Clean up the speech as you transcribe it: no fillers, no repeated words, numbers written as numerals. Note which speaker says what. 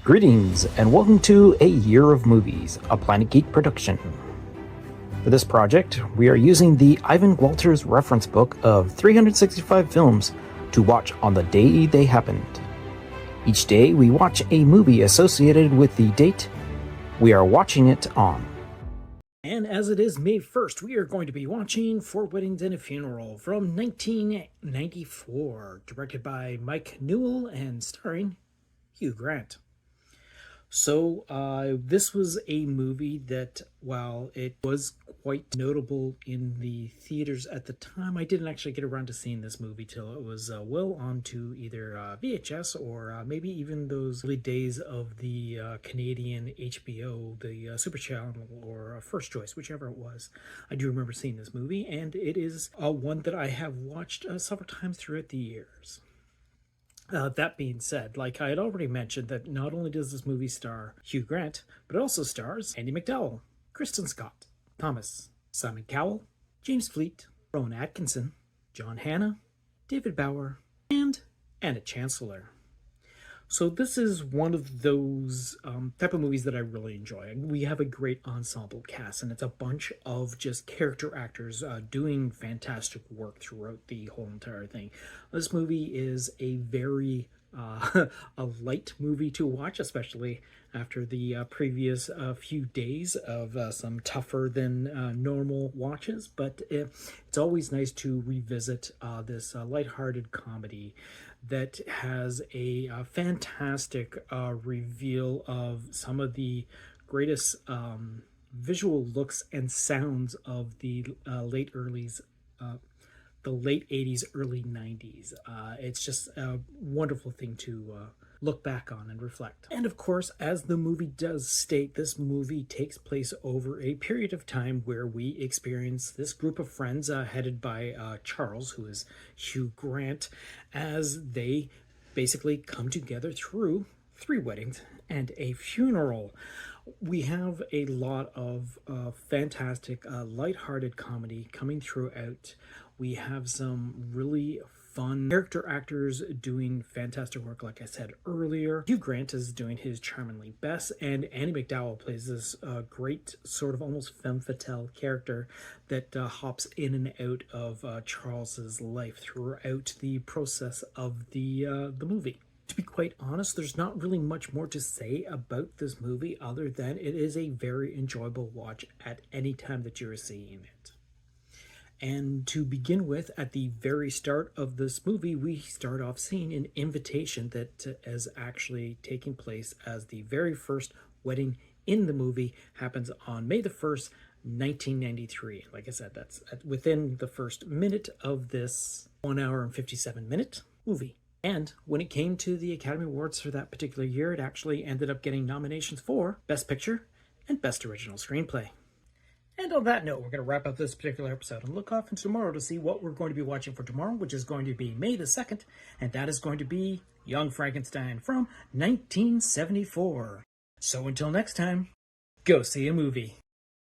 Speaker 1: Greetings, and welcome to A Year of Movies, a Planet Geek production. For this project, we are using the Ivan Walters reference book of 365 films to watch on the day they happened. Each day, we watch a movie associated with the date we are watching it on. And as it is May 1st, we are going to be watching Four Weddings and a Funeral from 1994, directed by Mike Newell and starring Hugh Grant. So this was a movie that, while it was quite notable in the theaters at the time, I didn't actually get around to seeing this movie till it was well onto either VHS or maybe even those early days of the Canadian HBO, the Super Channel or First Choice, whichever it was. I do remember seeing this movie, and it is one that I have watched several times throughout the years. That being said, like I had already mentioned, that not only does this movie star Hugh Grant, but it also stars Andie MacDowell, Kristen Scott, Thomas, Simon Cowell, James Fleet, Rowan Atkinson, John Hannah, David Bauer, and Anna Chancellor. So this is one of those type of movies that I really enjoy. We have a great ensemble cast, and it's a bunch of just character actors doing fantastic work throughout the whole entire thing. This movie is a very a light movie to watch, especially after the previous few days of some tougher than normal watches. But it's always nice to revisit this lighthearted comedy that has a fantastic reveal of some of the greatest visual looks and sounds of the late 80s, early 90s. It's just a wonderful thing to look back on and reflect. And of course, as the movie does state, this movie takes place over a period of time where we experience this group of friends headed by Charles, who is Hugh Grant, as they basically come together through 3 weddings and a funeral. We have a lot of fantastic lighthearted comedy coming throughout. We have some really fun character actors doing fantastic work, like I said earlier. Hugh Grant is doing his charmingly best, and Andie MacDowell plays this great sort of almost femme fatale character that hops in and out of Charles's life throughout the process of the movie. To be quite honest, there's not really much more to say about this movie other than it is a very enjoyable watch at any time that you're seeing it. And to begin with, at the very start of this movie, we start off seeing an invitation that is actually taking place as the very first wedding in the movie happens on May the 1st, 1993. Like I said, that's within the first minute of this 1 hour and 57-minute movie. And when it came to the Academy Awards for that particular year, it actually ended up getting nominations for Best Picture and Best Original Screenplay. And on that note, we're going to wrap up this particular episode and look off into tomorrow to see what we're going to be watching for tomorrow, which is going to be May the 2nd, and that is going to be Young Frankenstein from 1974. So until next time, go see a movie.